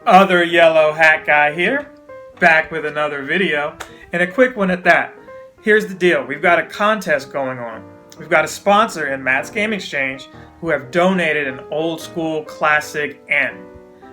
Other yellow hat guy here, back with another video, and a quick one at that. Here's the deal, we've got a contest going on. We've got a sponsor in Matt's Game Exchange who have donated an old school classic N.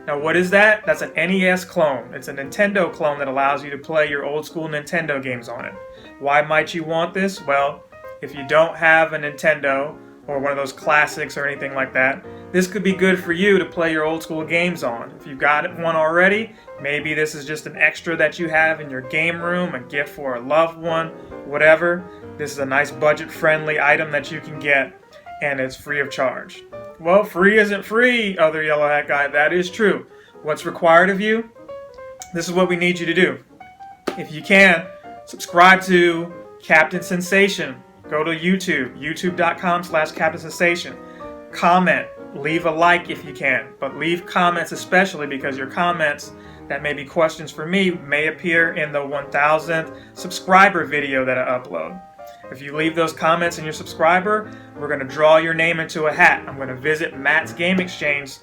Now what is that? That's an NES clone. It's a Nintendo clone that allows you to play your old school Nintendo games on it. Why might you want this? Well, if you don't have a Nintendo or one of those classics or anything like that, this could be good for you to play your old school games on. If you've got one already, maybe this is just an extra that you have in your game room, a gift for a loved one, whatever. This is a nice budget-friendly item that you can get, and it's free of charge. Well, free isn't free, other yellow hat guy. That is true. What's required of you? This is what we need you to do. If you can, subscribe to Captain Sensation. Go to YouTube, youtube.com/Captain Sensation. Comment, leave a like if you can, but leave comments especially because your comments that may be questions for me may appear in the 1000th subscriber video that I upload. If you leave those comments in your subscriber, we're going to draw your name into a hat. I'm going to visit Matt's Game Exchange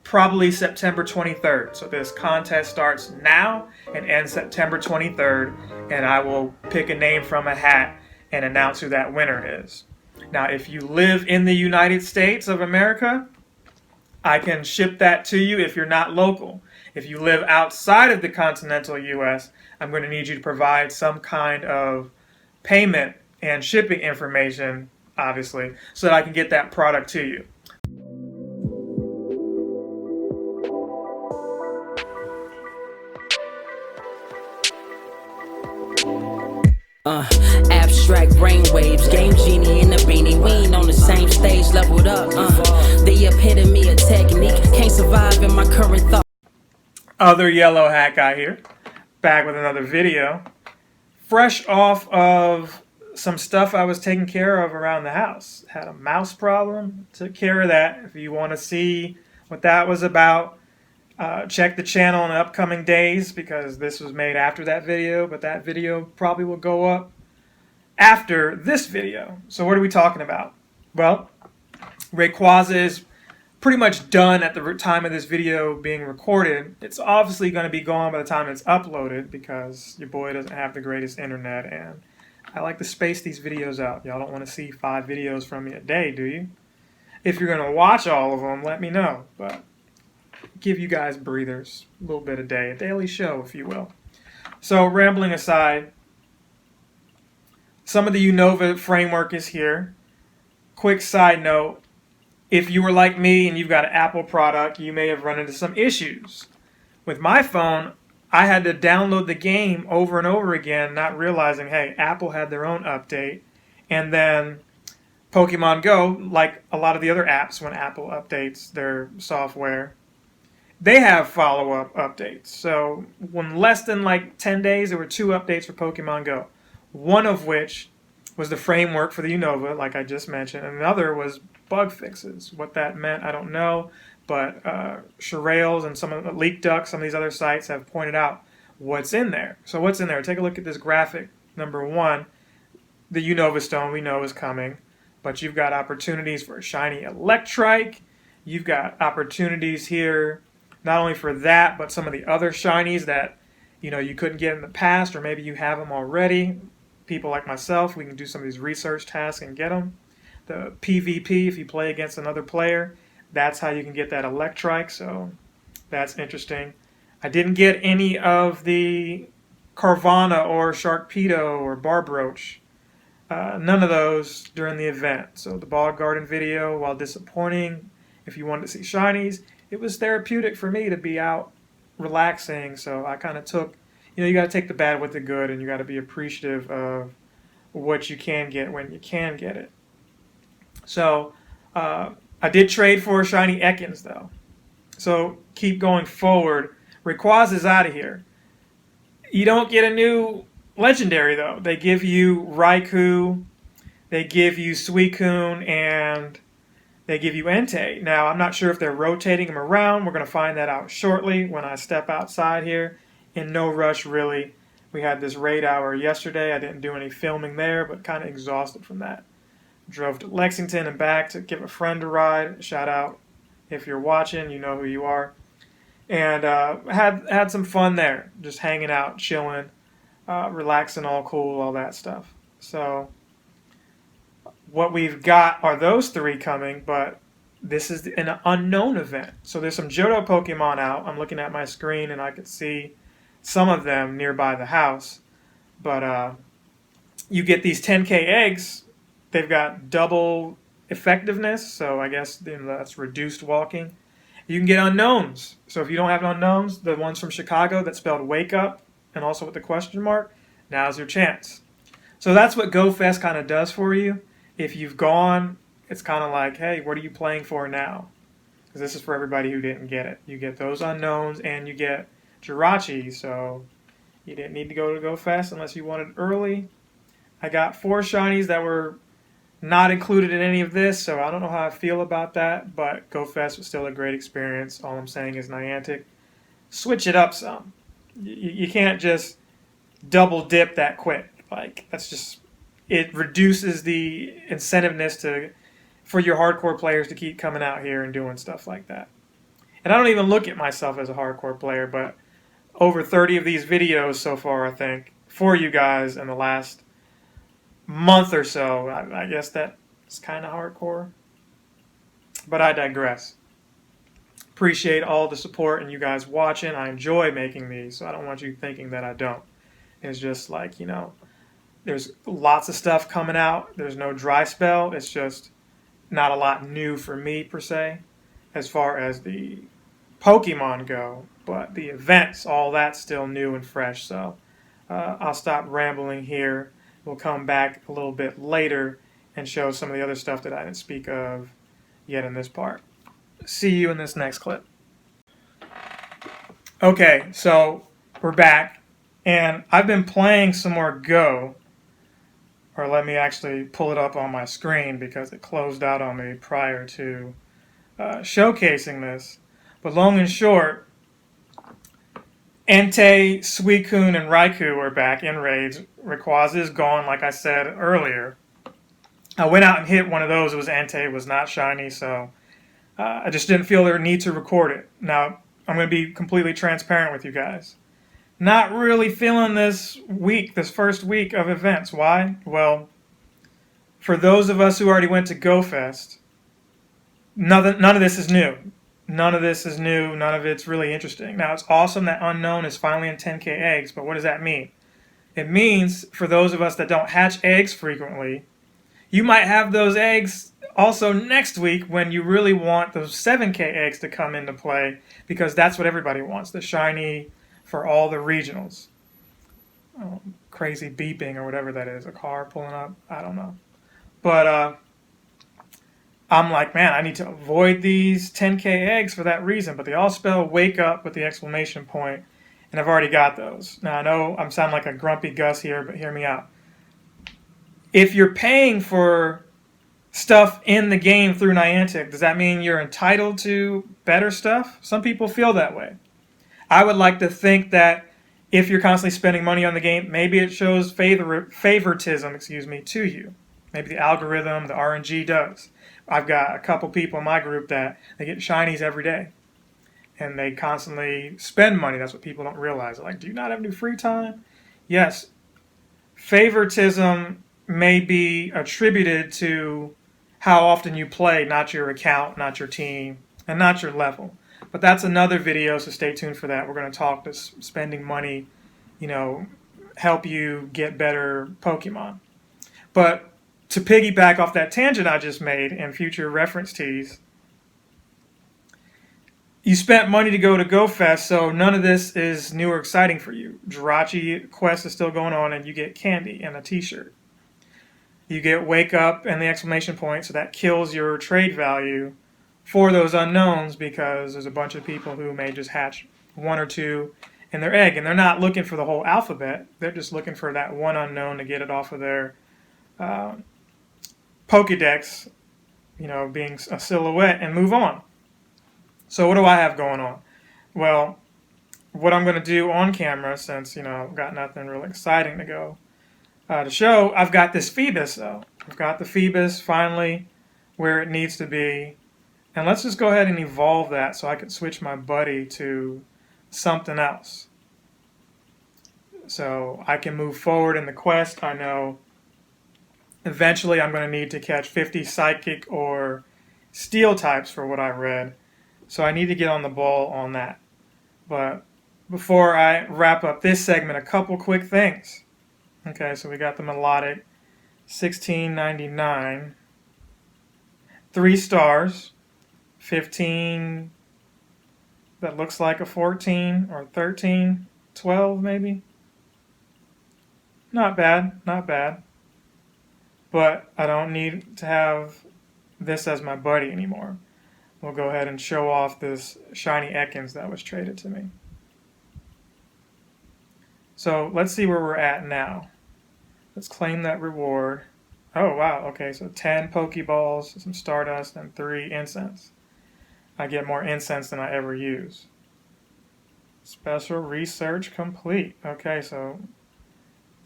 probably September 23rd. So this contest starts now and ends September 23rd, and I will pick a name from a hat and announce who that winner is. Now, if you live in the United States of America, I can ship that to you if you're not local. If you live outside of the continental US, I'm going to need you to provide some kind of payment and shipping information, obviously, so that I can get that product to you. Abstract brainwaves, game genie in the beanie. We ain't on the same stage, leveled up. The epitome of technique, can't survive in my current thought. Other yellow hat guy here, back with another video. Fresh off of some stuff I was taking care of around the house. Had a mouse problem, took care of that. If you want to see what that was about, check the channel in the upcoming days because this was made after that video, but that video probably will go up after this video. So what are we talking about? Well, Rayquaza is pretty much done at the time of this video being recorded. It's obviously going to be gone by the time it's uploaded because your boy doesn't have the greatest internet, and I like to space these videos out. Y'all don't want to see 5 videos from me a day, do you? If you're going to watch all of them, let me know, but give you guys breathers, a little bit a day, a daily show, if you will. So, rambling aside, some of the Unova framework is here. Quick side note, if you were like me and you've got an Apple product, you may have run into some issues. With my phone, I had to download the game over and over again, not realizing, hey, Apple had their own update. And then Pokemon Go, like a lot of the other apps when Apple updates their software, they have follow-up updates. So when less than like 10 days, there were 2 updates for Pokemon Go. One of which was the framework for the Unova, like I just mentioned, and another was bug fixes. What that meant, I don't know, but Sharails and some of the Leak Duck, some of these other sites have pointed out what's in there. So what's in there? Take a look at this graphic. Number 1, the Unova Stone we know is coming, but you've got opportunities for a shiny Electrike. You've got opportunities here not only for that, but some of the other shinies that you couldn't get in the past, or maybe you have them already. People like myself, we can do some of these research tasks and get them. The PvP, if you play against another player, that's how you can get that Electrike, so that's interesting. I didn't get any of the Carvana or Sharpedo or Barbroach. None of those during the event. So the Bog Garden video, while disappointing, if you wanted to see shinies, it was therapeutic for me to be out relaxing, so I kind of took, you got to take the bad with the good, and you got to be appreciative of what you can get when you can get it. So I did trade for a shiny Ekans though. So keep going forward. Rayquaza is out of here. You don't get a new legendary though. They give you Raikou, they give you Suicune, and they give you Entei. Now, I'm not sure if they're rotating them around. We're going to find that out shortly when I step outside here. In no rush, really. We had this raid hour yesterday. I didn't do any filming there, but kind of exhausted from that. Drove to Lexington and back to give a friend a ride. Shout out if you're watching, you know who you are. and had some fun there, just hanging out, chilling, relaxing, all cool, all that stuff. So what we've got are those 3 coming, but this is an unknown event. So there's some Johto Pokemon out. I'm looking at my screen and I could see some of them nearby the house. But you get these 10K eggs. They've got double effectiveness, so I guess that's reduced walking. You can get unknowns. So if you don't have unknowns, the ones from Chicago that spelled wake up and also with the question mark, now's your chance. So that's what GoFest kind of does for you. If you've gone, it's kind of like, hey, what are you playing for now? Because this is for everybody who didn't get it. You get those unknowns and you get Jirachi, so you didn't need to go to GoFest unless you wanted early. I got 4 shinies that were not included in any of this, so I don't know how I feel about that, but GoFest was still a great experience. All I'm saying is Niantic, switch it up some. You can't just double dip that quick. Like, that's just, it reduces the incentiveness for your hardcore players to keep coming out here and doing stuff like that. And I don't even look at myself as a hardcore player, but over 30 of these videos so far, I think, for you guys in the last month or so, I guess that's kind of hardcore. But I digress. Appreciate all the support and you guys watching. I enjoy making these, so I don't want you thinking that I don't. It's just like, there's lots of stuff coming out. There's no dry spell. It's just not a lot new for me, per se, as far as the Pokemon go. But the events, all that's still new and fresh. So I'll stop rambling here. We'll come back a little bit later and show some of the other stuff that I didn't speak of yet in this part. See you in this next clip. Okay, so we're back. And I've been playing some more Go. Or let me actually pull it up on my screen because it closed out on me prior to showcasing this. But long and short, Entei, Suicune, and Raikou are back in raids. Rayquaza is gone, like I said earlier. I went out and hit one of those. It was Entei, was not shiny, so I just didn't feel the need to record it. Now, I'm going to be completely transparent with you guys. Not really feeling this first week of events. Why? Well, for those of us who already went to GoFest, none of this is new. None of this is new. None of it's really interesting. Now, it's awesome that Unknown is finally in 10K eggs, but what does that mean? It means, for those of us that don't hatch eggs frequently, you might have those eggs also next week when you really want those 7K eggs to come into play, because that's what everybody wants, the shiny for all the regionals. Oh, crazy beeping or whatever that is, a car pulling up, I don't know. But I'm like, man, I need to avoid these 10K eggs for that reason, but they all spell wake up with the exclamation point, and I've already got those. Now, I know I'm sounding like a grumpy Gus here, but hear me out. If you're paying for stuff in the game through Niantic, does that mean you're entitled to better stuff? Some people feel that way. I would like to think that if you're constantly spending money on the game, maybe it shows favoritism, to you. Maybe the algorithm, the RNG does. I've got a couple people in my group that they get shinies every day. And they constantly spend money. That's what people don't realize. They're like, do you not have any free time? Yes. Favoritism may be attributed to how often you play, not your account, not your team, and not your level. But that's another video, so stay tuned for that. We're going to talk to spending money, help you get better Pokemon. But to piggyback off that tangent I just made and future reference tease, you spent money to go to GoFest, so none of this is new or exciting for you. Jirachi quest is still going on, and you get candy and a t-shirt. You get wake up and the exclamation point, so that kills your trade value for those unknowns, because there's a bunch of people who may just hatch 1 or 2 in their egg, and they're not looking for the whole alphabet. They're just looking for that one unknown to get it off of their Pokedex, being a silhouette, and move on. So what do I have going on? Well, what I'm going to do on camera, since, I've got nothing really exciting to go to show, I've got this Phoebus, though. I've got the Phoebus finally where it needs to be. And let's just go ahead and evolve that so I can switch my buddy to something else. So I can move forward in the quest. I know eventually I'm going to need to catch 50 psychic or steel types for what I read. So I need to get on the ball on that. But before I wrap up this segment, a couple quick things. Okay, so we got the melodic, $16.99, 3 stars, 15, that looks like a 14 or 13, 12 maybe. Not bad, not bad. But I don't need to have this as my buddy anymore. We'll go ahead and show off this shiny Ekans that was traded to me. So let's see where we're at now. Let's claim that reward. Oh wow, okay, so 10 Pokeballs, some Stardust, and 3 incense. I get more incense than I ever use. Special research complete. Okay, so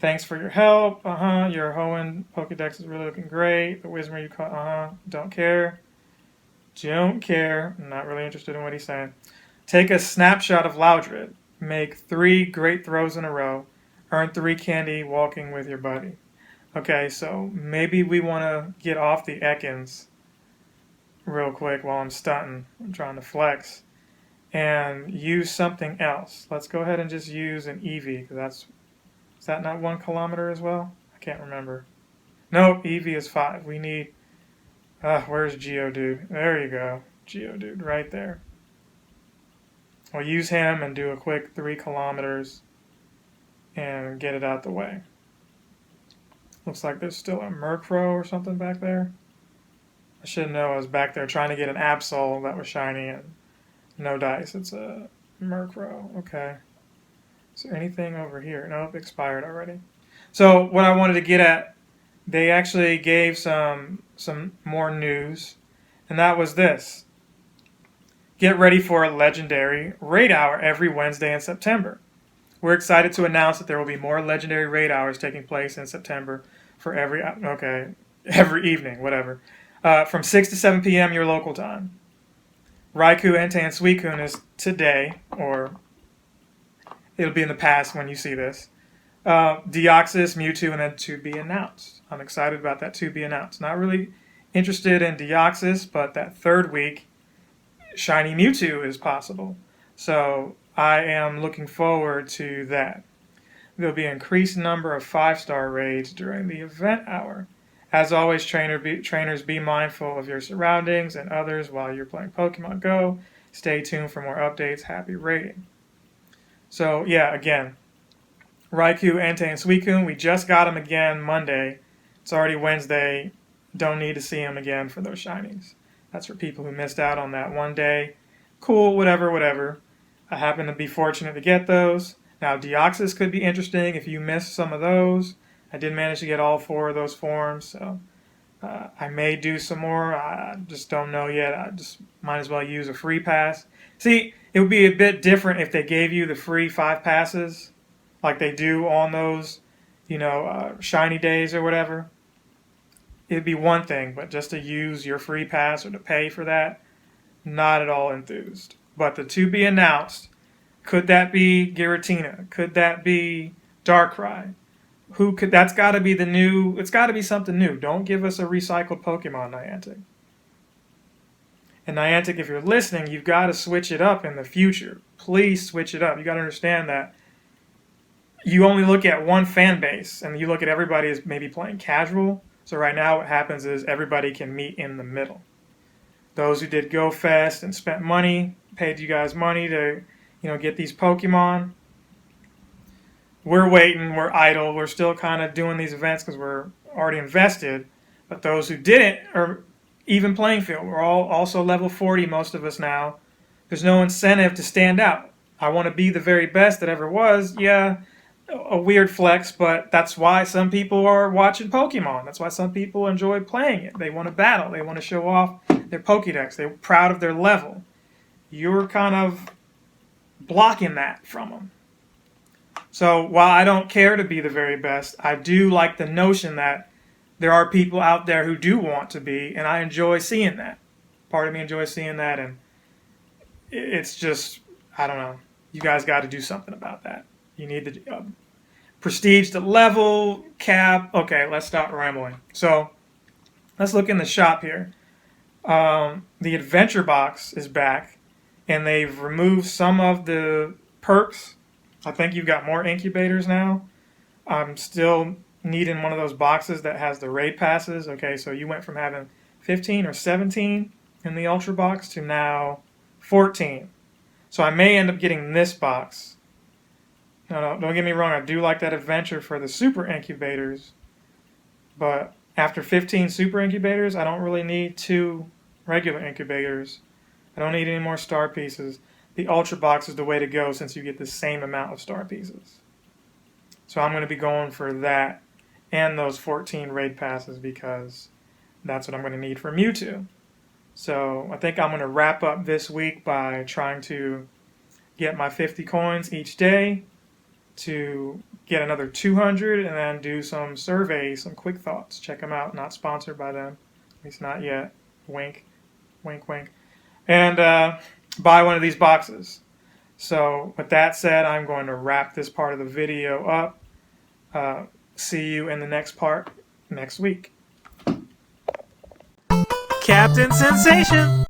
thanks for your help. Your Hoenn Pokedex is really looking great. The Whismur you caught, don't care. Don't care. I'm not really interested in what he's saying. Take a snapshot of Loudred. Make 3 great throws in a row. Earn 3 candy walking with your buddy. Okay, so maybe we want to get off the Ekans real quick while I'm stunting. I'm trying to flex. And use something else. Let's go ahead and just use an Eevee, because is that not 1 kilometer as well? I can't remember. No, Eevee is 5. We need... where's Geodude? There you go. Geodude, right there. I'll use him and do a quick 3 kilometers and get it out the way. Looks like there's still a Murkrow or something back there. I should know I was back there trying to get an Absol that was shiny and no dice. It's a Murkrow. Okay. Is there anything over here? Nope, expired already. So what I wanted to get at, they actually gave some more news, and that was this. Get ready for a legendary raid hour every Wednesday in September. We're excited to announce that there will be more legendary raid hours taking place in September for every evening, whatever. From 6 to 7 p.m. your local time. Raikou, Entei, and Suicune is today, or it'll be in the past when you see this. Deoxys, Mewtwo, and then to be announced. I'm excited about that to be announced. Not really interested in Deoxys, but that 3rd week, Shiny Mewtwo is possible. So I am looking forward to that. There'll be an increased number of 5-star raids during the event hour. As always, trainers, be mindful of your surroundings and others while you're playing Pokemon Go. Stay tuned for more updates. Happy raiding. So yeah, again, Raikou, Entei, and Suicune, we just got them again Monday. It's already Wednesday. Don't need to see them again for those shinies. That's for people who missed out on that one day. Cool, whatever. I happen to be fortunate to get those. Now, Deoxys could be interesting if you missed some of those. I did manage to get all 4 of those forms, so I may do some more. I just don't know yet. I just might as well use a free pass. See, it would be a bit different if they gave you the free 5 passes like they do on those, shiny days or whatever. It'd be one thing, but just to use your free pass or to pay for that, not at all enthused. But the to be announced, could that be Giratina? Could that be Darkrai? That's got to be the new, it's got to be something new. Don't give us a recycled Pokemon, Niantic. And Niantic, if you're listening, you've got to switch it up in the future. Please switch it up. You got to understand that you only look at one fan base, and you look at everybody as maybe playing casual. So right now what happens is everybody can meet in the middle. Those who did Go Fest and spent money, paid you guys money to, get these Pokemon. We're waiting, we're idle, we're still kind of doing these events because we're already invested. But those who didn't are even playing field. We're all also level 40, most of us now. There's no incentive to stand out. I want to be the very best that ever was. Yeah, a weird flex, but that's why some people are watching Pokemon. That's why some people enjoy playing it. They want to battle. They want to show off their Pokédex. They're proud of their level. You're kind of blocking that from them. So while I don't care to be the very best, I do like the notion that there are people out there who do want to be, and I enjoy seeing that. Part of me enjoys seeing that, and it's just, I don't know. You guys got to do something about that. You need the prestige to level cap. Okay, let's stop rambling. So let's look in the shop here. The adventure box is back, and they've removed some of the perks. I think you've got more incubators now. I'm still needing one of those boxes that has the raid passes. Okay, so you went from having 15 or 17 in the ultra box to now 14. So I may end up getting this box. No, don't get me wrong. I do like that adventure for the super incubators, but after 15 super incubators, I don't really need 2 regular incubators. I don't need any more star pieces. The ultra box is the way to go since you get the same amount of star pieces. So I'm going to be going for that and those 14 raid passes because that's what I'm going to need for Mewtwo. So I think I'm going to wrap up this week by trying to get my 50 coins each day to get another 200 and then do some surveys, some quick thoughts. Check them out. Not sponsored by them. At least not yet. Wink. Wink, wink. And buy one of these boxes. So with that said, I'm going to wrap this part of the video up. See you in the next part next week. Captain Sensation!